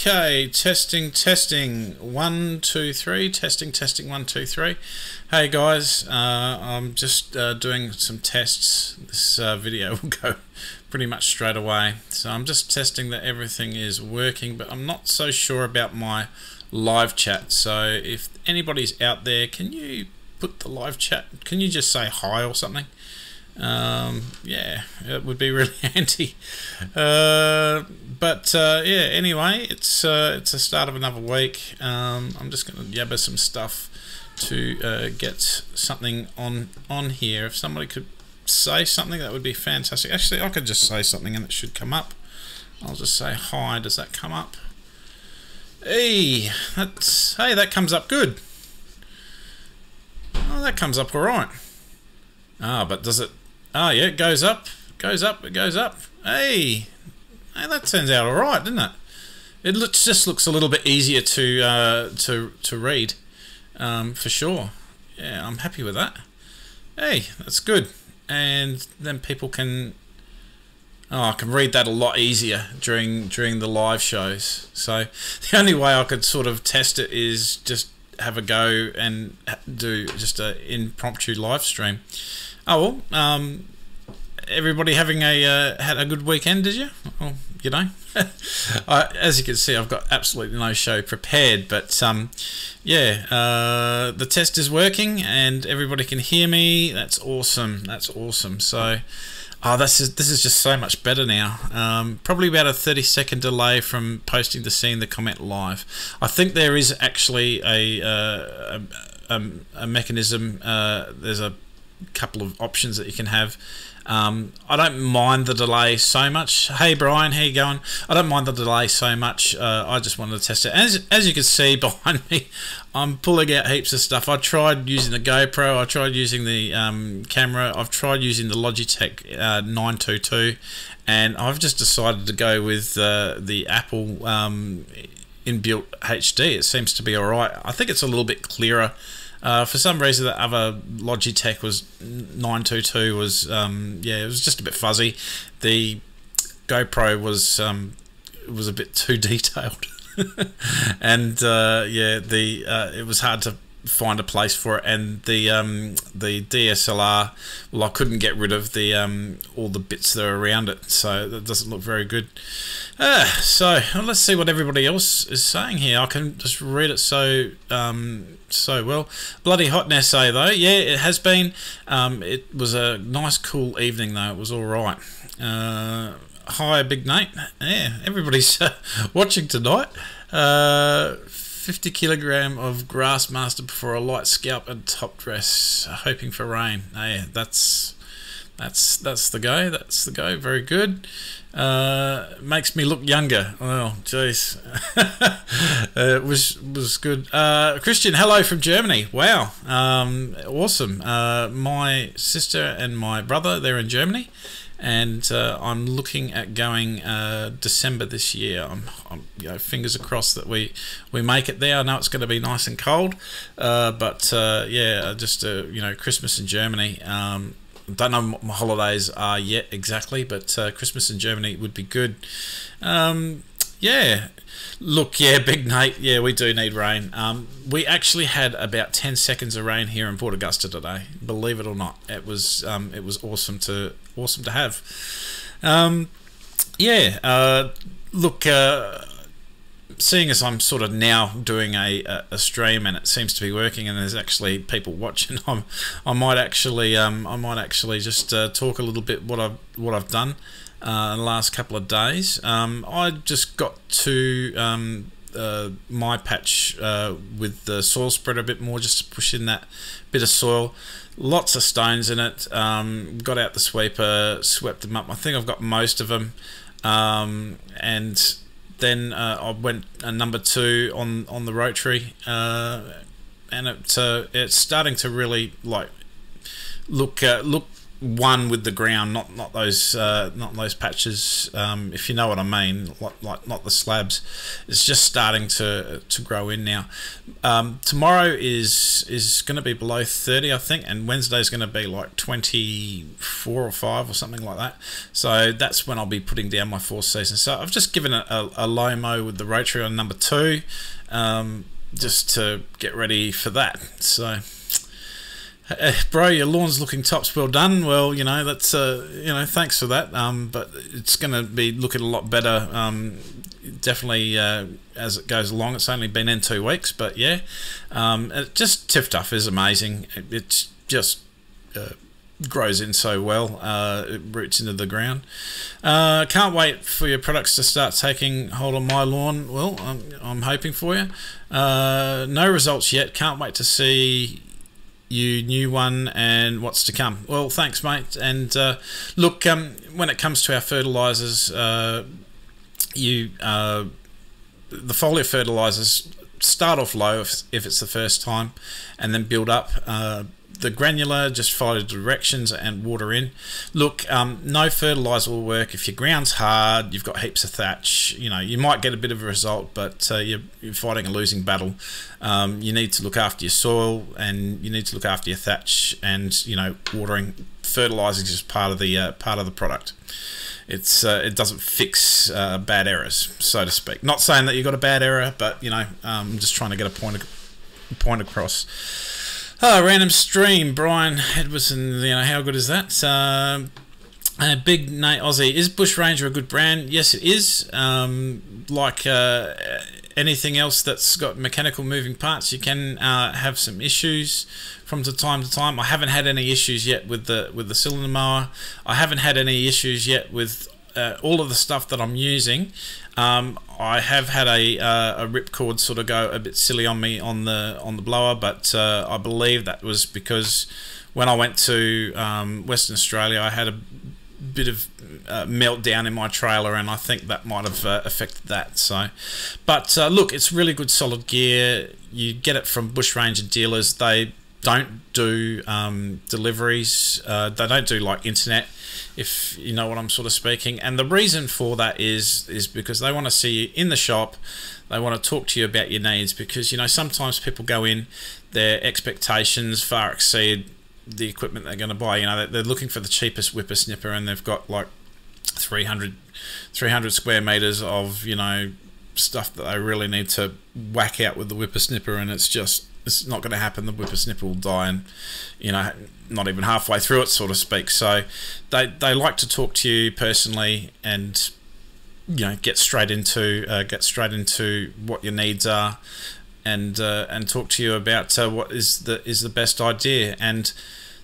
Okay, testing 1 2 3, testing 1 2 3. Hey guys, I'm just doing some tests. This video will go pretty much straight away, so I'm just testing that everything is working, but I'm not so sure about my live chat. So if anybody's out there, can you put the live chat, can you just say hi or something? Yeah, it would be really handy. Yeah, anyway, it's the start of another week. I'm just going to yabber some stuff to get something on here. If somebody could say something, that would be fantastic. Actually, I could just say something and it should come up. I'll just say hi. Does that come up? Hey, that comes up good. Oh, that comes up all right. Ah, but does it? Oh yeah, it goes up, it goes up. Hey, that turns out all right, doesn't it? It just looks a little bit easier to read, for sure. Yeah, I'm happy with that. Hey, that's good. And then people can, I can read that a lot easier during the live shows. So the only way I could sort of test it is just have a go and do just an impromptu live stream. Oh well, everybody having had a good weekend, did you? Well, you know, as you can see, I've got absolutely no show prepared, but yeah, the test is working and everybody can hear me. That's awesome. That's awesome. So, this is just so much better now. Probably about a 30-second delay from posting to seeing the comment live. I think there is actually a mechanism. There's a couple of options that you can have. I don't mind the delay so much. Hey Brian, how you going? I don't mind the delay so much. I just wanted to test it. As you can see behind me, I'm pulling out heaps of stuff. I tried using the GoPro, I tried using the camera, I've tried using the Logitech 922, and I've just decided to go with the Apple inbuilt HD. It seems to be alright. I think it's a little bit clearer. For some reason, the other Logitech 922 was yeah, it was just a bit fuzzy. The GoPro was a bit too detailed, and yeah, it was hard to find a place for it. And the DSLR, well, I couldn't get rid of the all the bits that are around it, so that doesn't look very good. So let's see what everybody else is saying here. I can just read it so well. Bloody hot in SA though. Yeah, it has been. It was a nice cool evening though. It was all right. Hi, Big Nate. Yeah, everybody's watching tonight. 50 kilogram of Grassmaster before a light scalp and top dress, hoping for rain. Oh, yeah, that's the go. That's the go. Very good. Makes me look younger. Well, jeez. It was good. Christian, hello from Germany. Wow. Awesome. My sister and my brother, they're in Germany, and I'm looking at going December this year. I'm you know, fingers crossed that we make it there. I know it's going to be nice and cold, but yeah, just you know, Christmas in Germany. Don't know what my holidays are yet exactly, but Christmas in Germany would be good. Yeah, look, yeah, Big Nate, yeah, we do need rain. We actually had about 10 seconds of rain here in Port Augusta today. Believe it or not, it was awesome to have. Yeah, look. Seeing as I'm sort of now doing a stream and it seems to be working and there's actually people watching, I might actually just talk a little bit what I've done in the last couple of days. I just got to my patch with the soil spreader a bit more, just to push in that bit of soil. Lots of stones in it. Got out the sweeper, swept them up. I think I've got most of them, and then I went number 2 on the rotary, and it's starting to really like look one with the ground, not those patches. If you know what I mean, like not the slabs. It's just starting to grow in now. Tomorrow is going to be below 30, I think, and Wednesday's going to be like 24 or 5 or something like that. So that's when I'll be putting down my 4th season. So I've just given it a low mow with the rotary on number 2, just to get ready for that. So. Bro, your lawn's looking tops. Well done. Well, that's thanks for that. But it's going to be looking a lot better. Definitely as it goes along. It's only been in 2 weeks, but yeah, just TifTuf is amazing. It's just grows in so well. It roots into the ground. Can't wait for your products to start taking hold on my lawn. Well, I'm hoping for you. No results yet. Can't wait to see you new one and what's to come. Well, thanks, mate. And look, when it comes to our fertilizers, the foliar fertilizers start off low if it's the first time, and then build up. The granular, just follow the directions and water in. Look, no fertilizer will work if your ground's hard, you've got heaps of thatch. You might get a bit of a result, but you're fighting a losing battle. You need to look after your soil, and you need to look after your thatch, and watering. Fertilizing is just part of the product. It doesn't fix bad errors, so to speak. Not saying that you got a bad error, but I'm just trying to get a point across. Random stream, Brian Edwardson. How good is that? Big Nate Aussie. Is Bush Ranger a good brand? Yes, it is. Like anything else that's got mechanical moving parts, you can have some issues from time to time. I haven't had any issues yet with the cylinder mower. I haven't had any issues yet with all of the stuff that I'm using. I have had a ripcord sort of go a bit silly on me on the blower, but I believe that was because when I went to Western Australia, I had a bit of meltdown in my trailer, and I think that might have affected that. So, but look, it's really good solid gear. You get it from Bush Ranger dealers. They don't do deliveries. They don't do like internet, if you know what I'm sort of speaking. And the reason for that is because they want to see you in the shop. They want to talk to you about your needs, because sometimes people go in, their expectations far exceed the equipment they're going to buy. They're looking for the cheapest whippersnipper, and they've got like 300 square meters of stuff that they really need to whack out with the whippersnipper, and it's not going to happen. The whippersnipper will die, and not even halfway through it, so to speak. So they like to talk to you personally, and get straight into what your needs are, and talk to you about what is the best idea. And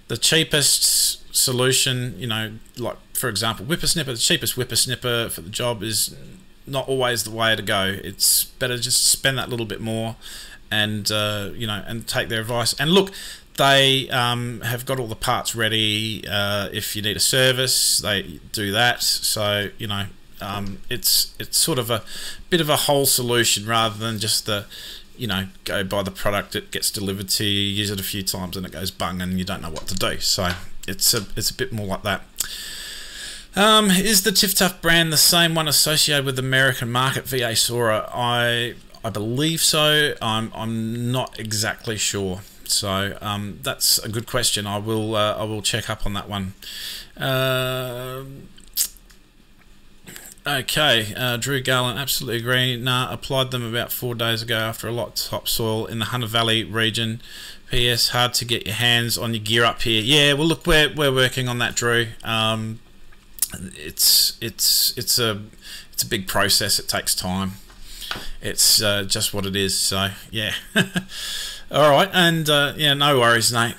the cheapest solution, like for example whippersnipper, the cheapest whippersnipper for the job is not always the way to go. It's better just to spend that little bit more, and and take their advice. And look, they have got all the parts ready. If you need a service, they do that. So it's sort of a bit of a whole solution, rather than just the go buy the product, it gets delivered to you, use it a few times, and it goes bung, and you don't know what to do. So it's a bit more like that. Is the TifTuf brand the same one associated with the American market, VA Sora? I believe so. I'm not exactly sure. So that's a good question. I will check up on that one. Okay, Drew Garland, absolutely agree. Nah, applied them about 4 days ago after a lot of topsoil in the Hunter Valley region. PS, hard to get your hands on your gear up here. Yeah, well look, we're working on that, Drew. It's a big process. It takes time. It's just what it is. So yeah. All right, and yeah, no worries, Nate.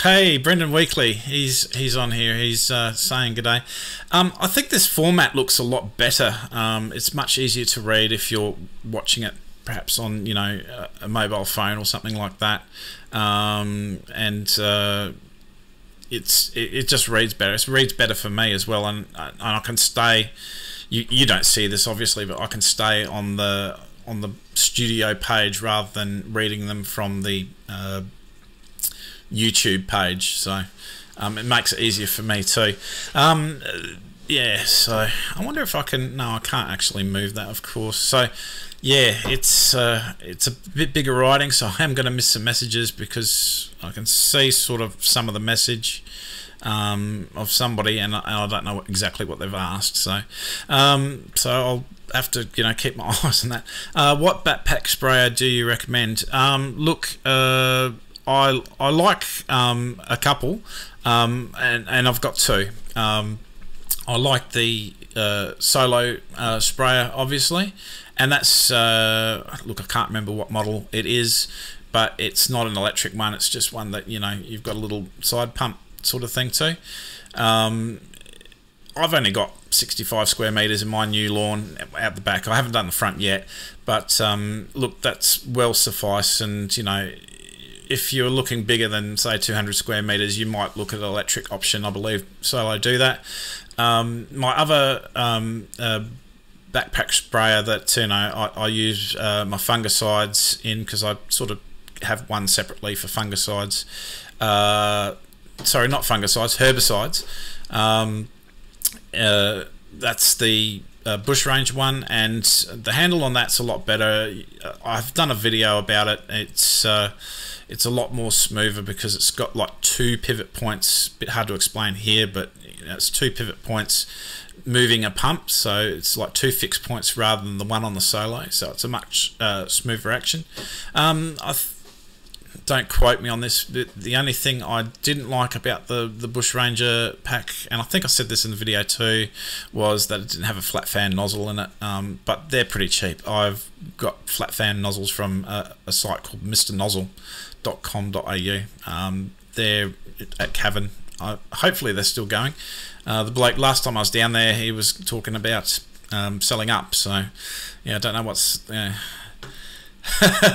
Hey, Brendan Weekly, he's on here. He's saying g'day. I think this format looks a lot better. It's much easier to read if you're watching it perhaps on a mobile phone or something like that, and it just reads better. It reads better for me as well, and I can stay. You don't see this obviously, but I can stay on the studio page rather than reading them from the YouTube page. So It makes it easier for me too. Yeah, so I wonder if I can. No, I can't actually move that, of course. So yeah, it's a bit bigger writing, so I am going to miss some messages because I can see sort of some of the message of somebody, and I don't know exactly what they've asked. So so I'll have to keep my eyes on that. What backpack sprayer do you recommend? Look, I like a couple, and I've got two. I like the Solo sprayer, obviously, and that's look, I can't remember what model it is, but it's not an electric one. It's just one that you've got a little side pump sort of thing too. I've only got 65 square meters in my new lawn out the back. I haven't done the front yet, but look, that's well suffice. And if you're looking bigger than say 200 square meters, you might look at an electric option. I believe Solo do that. My other backpack sprayer that I use my fungicides in, because I sort of have one separately for fungicides. Sorry, not fungicides, herbicides. That's the Bushrange one, and the handle on that's a lot better. I've done a video about it. It's a lot more smoother because it's got like 2 pivot points. Bit hard to explain here, but it's 2 pivot points moving a pump, so it's like 2 fixed points rather than the one on the Solo. So it's a much smoother action. Don't quote me on this, but the only thing I didn't like about the Bushranger pack, and I think I said this in the video too, was that it didn't have a flat fan nozzle in it. But they're pretty cheap. I've got flat fan nozzles from a site called mrnozzle.com.au. They're at Cavan. Hopefully they're still going. The bloke last time I was down there, he was talking about selling up. So yeah, I don't know what's.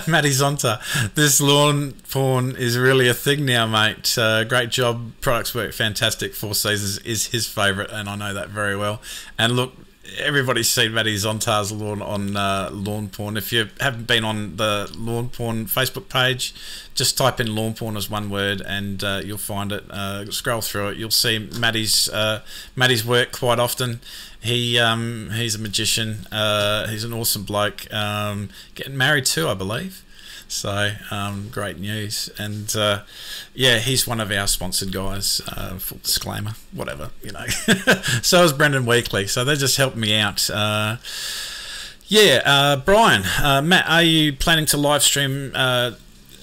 Matty Zonta, this lawn porn is really a thing now, mate. Great job, products work fantastic. 4 Seasons is his favourite, and I know that very well. And look, everybody's seen Matty Zonta's lawn on lawn porn. If you haven't been on the lawn porn Facebook page, just type in lawn porn as one word, and you'll find it. Scroll through it, you'll see Matty's work quite often. He's a magician. He's an awesome bloke. Getting married too, I believe. So great news. And yeah, he's one of our sponsored guys. Full disclaimer, whatever, So is Brendan Weekly. So they just helped me out. Yeah, Brian, Matt, are you planning to live stream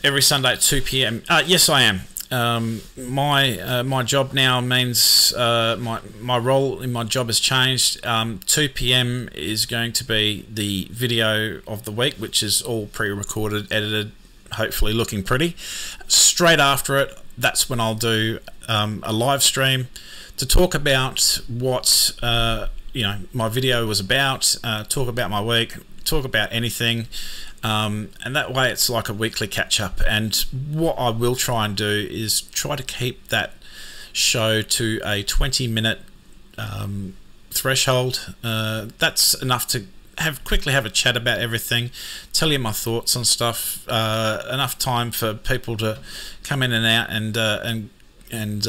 every Sunday at 2 p.m? Yes, I am. My job now means my role in my job has changed. 2 p.m. is going to be the video of the week, which is all pre-recorded, edited, hopefully looking pretty. Straight after it, that's when I'll do a live stream to talk about what my video was about, talk about my week, talk about anything. And that way it's like a weekly catch-up. And what I will try and do is try to keep that show to a 20-minute threshold. That's enough to quickly have a chat about everything, tell you my thoughts on stuff, enough time for people to come in and out and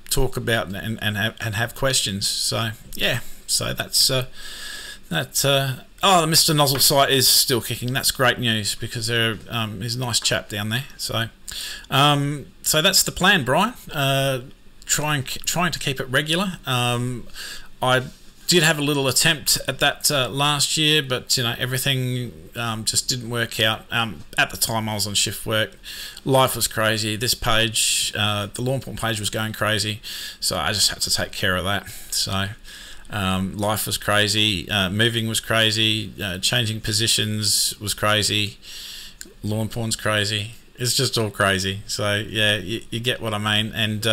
talk about and have questions. So yeah, so that's oh, the Mr. Nozzle site is still kicking. That's great news, because he's a nice chap down there. So so that's the plan, Brian. Trying to keep it regular. I did have a little attempt at that last year, but everything just didn't work out. At the time I was on shift work, life was crazy. This page, the lawn porn page, was going crazy, so I just had to take care of that. So life was crazy, moving was crazy, changing positions was crazy, lawn porn's crazy. It's just all crazy. So yeah, you get what I mean. And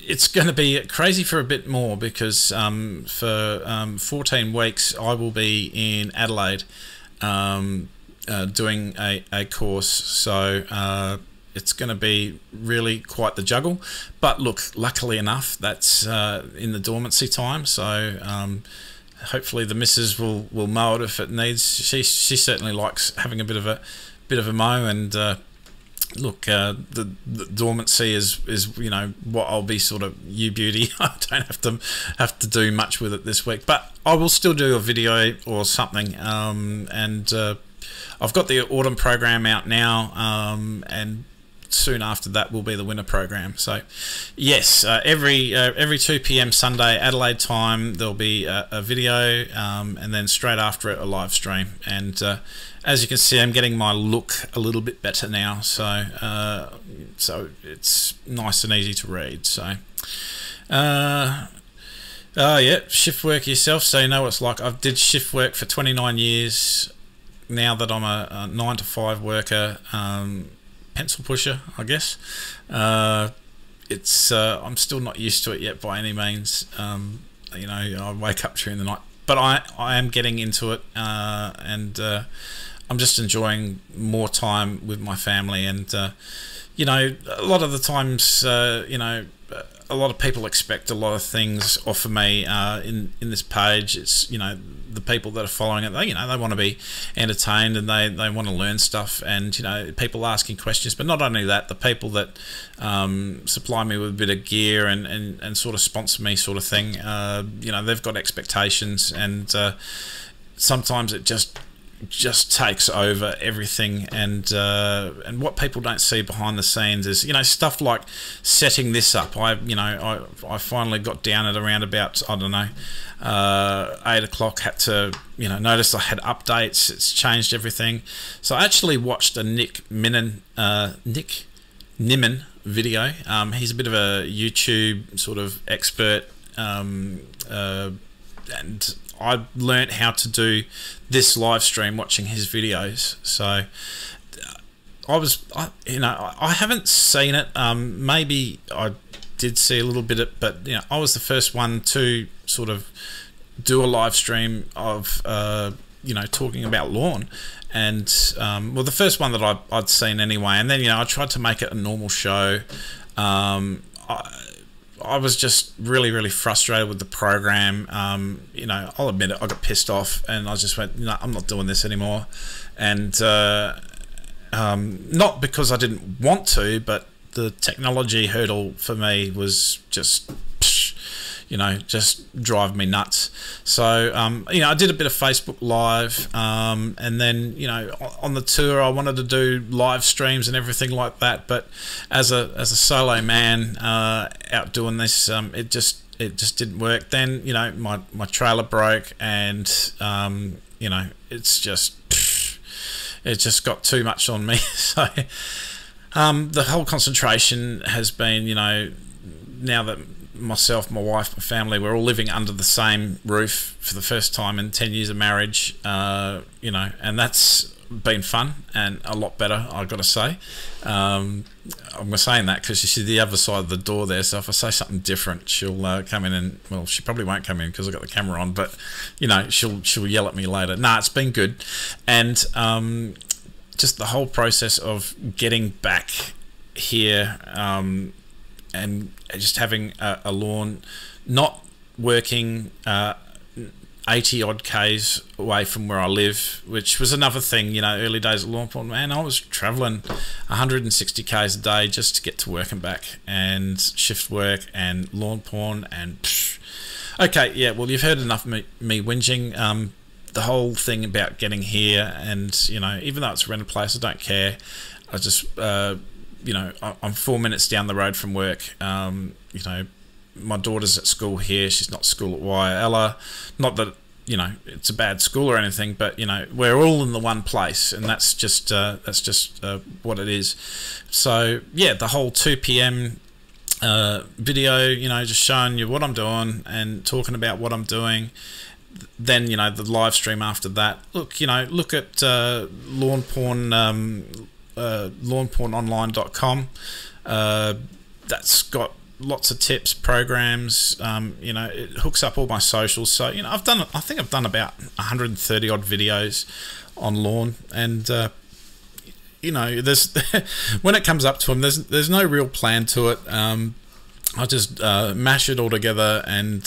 it's going to be crazy for a bit more, because for 14 weeks I will be in Adelaide doing a course. So it's going to be really quite the juggle. But look, luckily enough, that's in the dormancy time. So hopefully the missus will mow it if it needs. She certainly likes having a bit of a mow, and look, the dormancy is you know what I'll be sort of you beauty. I don't have to do much with it this week, but I will still do a video or something. And I've got the autumn program out now, and soon after that will be the winter program. So yes, every 2 p.m. Sunday Adelaide time there'll be a video, and then straight after it a live stream. And as you can see, I'm getting my look a little bit better now, so it's nice and easy to read. So yeah, shift work yourself, so you know what it's like. I've did shift work for 29 years now that I'm a 9 to 5 worker, pencil pusher, I guess. It's I'm still not used to it yet by any means. You know, I wake up during the night, but I am getting into it, and I'm just enjoying more time with my family. And you know, a lot of the times, you know, a lot of people expect a lot of things off of me in this page. It's, you know, the people that are following it, they want to be entertained, and they want to learn stuff, and you know, people asking questions. But not only that, the people that supply me with a bit of gear and sort of sponsor me, sort of thing, you know, they've got expectations, and sometimes it just takes over everything. And what people don't see behind the scenes is, you know, stuff like setting this up. I finally got down at around about, I don't know, 8 o'clock, had to, you know, notice I had updates. It's changed everything. So I actually watched a Nick Nimmin video. He's a bit of a YouTube sort of expert, and I learnt how to do this live stream watching his videos. So I haven't seen it. Maybe I did see a little bit of it, but you know, I was the first one to sort of do a live stream of you know, talking about lawn. And well, the first one that I'd seen anyway. And then, you know, I tried to make it a normal show. I was just really frustrated with the program. You know, I'll admit it, I got pissed off, and I just went, no, I'm not doing this anymore. And not because I didn't want to, but the technology hurdle for me was just, you know, just drive me nuts. So you know, I did a bit of Facebook Live, and then, you know, on the tour I wanted to do live streams and everything like that, but as a solo man out doing this, it just didn't work. Then, you know, my trailer broke, and you know, it just got too much on me. So the whole concentration has been, you know, now that myself, my wife, my family, we're all living under the same roof for the first time in 10 years of marriage, you know, and that's been fun and a lot better, I've got to say. I'm saying that because you see the other side of the door there, so if I say something different, she'll come in, and, well, she probably won't come in because I've got the camera on, but, you know, she'll yell at me later. Nah, it's been good. And just the whole process of getting back here, and just having a lawn, not working 80 odd k's away from where I live, which was another thing. You know, early days of lawn porn, man, I was traveling 160 k's a day just to get to work and back, and shift work and lawn porn, and okay, yeah, well, you've heard enough of me whinging. The whole thing about getting here, and, you know, even though it's a rented place, I don't care. I just you know, I'm 4 minutes down the road from work. You know, my daughter's at school here. She's not at school at Whyalla. Not that, you know, it's a bad school or anything, but, you know, we're all in the one place, and that's just what it is. So yeah, the whole 2 p.m. Video, you know, just showing you what I'm doing and talking about what I'm doing. Then, you know, the live stream after that. Look, you know, look at lawn porn. Lawnpornonline.com. That's got lots of tips, programs. You know, it hooks up all my socials. So, you know, I think I've done about 130 odd videos on lawn, and you know, there's when it comes up to them, there's no real plan to it. I just mash it all together and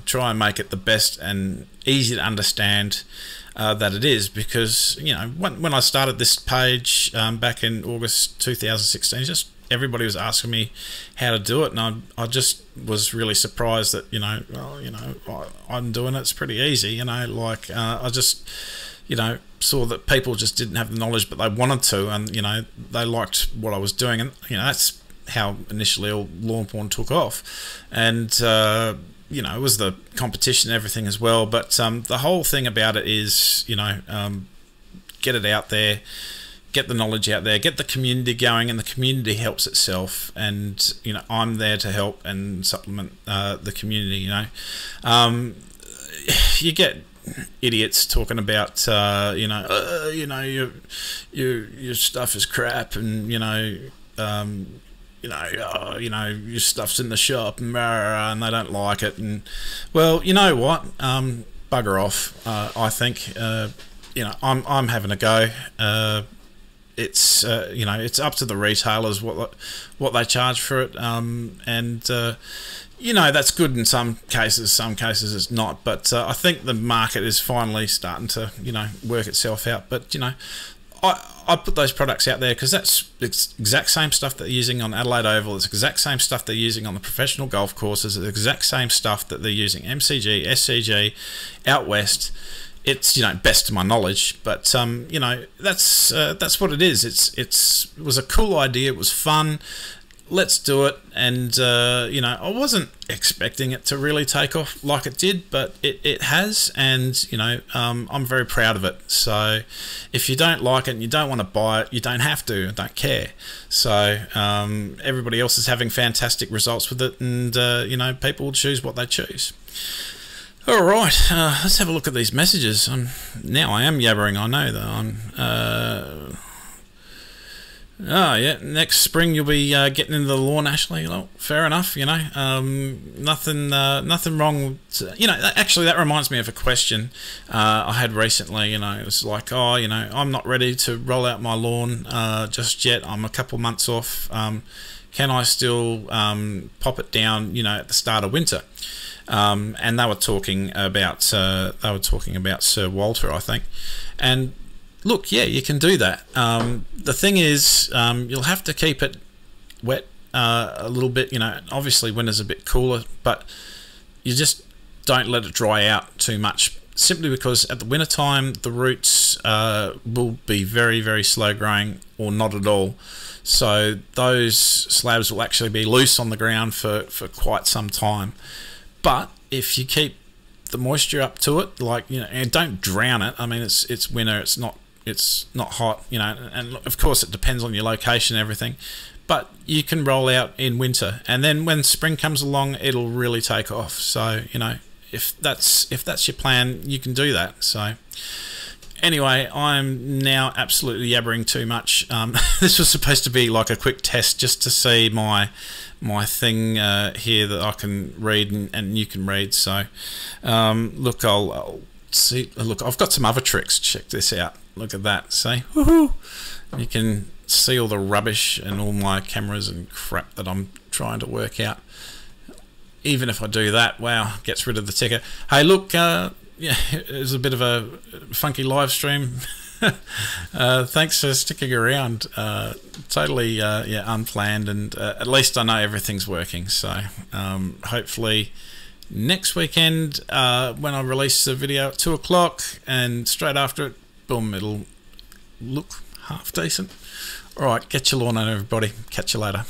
try and make it the best and easy to understand that it is, because when I started this page back in August 2016, just everybody was asking me how to do it, and I just was really surprised that I'm doing it. It's pretty easy, I just saw that people just didn't have the knowledge, but they wanted to, and they liked what I was doing, and that's how initially all lawn porn took off. And it was the competition and everything as well, but the whole thing about it is get it out there, get the knowledge out there, get the community going, and the community helps itself, and I'm there to help and supplement the community. You get idiots talking about your stuff is crap, and your stuff's in the shop, and they don't like it. And well, you know what? Bugger off. I think I'm having a go. It's it's up to the retailers what they charge for it, and that's good in some cases it's not, but I think the market is finally starting to work itself out. But I put those products out there because it's exact same stuff that they're using on Adelaide Oval. It's the exact same stuff they're using on the professional golf courses. It's the exact same stuff that they're using MCG, SCG, out west. It's best to my knowledge, but that's what it is. It was a cool idea. It was fun. Let's do it. And I wasn't expecting it to really take off like it did, but it has, and I'm very proud of it. So if you don't like it and you don't want to buy it, you don't have to. I don't care. So everybody else is having fantastic results with it, and people will choose what they choose. All right, let's have a look at these messages. Now I am yabbering, I know, though. Next spring you'll be getting into the lawn, Ashley. Well, fair enough, nothing wrong. Actually, that reminds me of a question I had recently. It was like, I'm not ready to roll out my lawn just yet. I'm a couple months off. Can I still pop it down, at the start of winter? And they were talking about Sir Walter, I think. And look, yeah, you can do that. The thing is, you'll have to keep it wet a little bit. Obviously winter's a bit cooler, but you just don't let it dry out too much, simply because at the winter time the roots will be very, very slow growing, or not at all. So those slabs will actually be loose on the ground for quite some time. But if you keep the moisture up to it, and don't drown it. I mean, it's winter. It's not hot. And of course it depends on your location and everything. But you can roll out in winter, and then when spring comes along, it'll really take off. So if that's your plan, you can do that. So anyway, I'm now absolutely yabbering too much. This was supposed to be like a quick test just to see my thing here that I can read and you can read. So look, I'll see. Look, I've got some other tricks. Check this out. Look at that. See, woohoo! You can see all the rubbish and all my cameras and crap that I'm trying to work out. Even if I do that, wow, gets rid of the ticker. Hey, look, yeah, it was a bit of a funky live stream. Thanks for sticking around. Totally unplanned, and at least I know everything's working. So hopefully next weekend, when I release the video at 2 o'clock, and straight after it, boom, it'll look half decent. Alright, get your lawn on, everybody. Catch you later.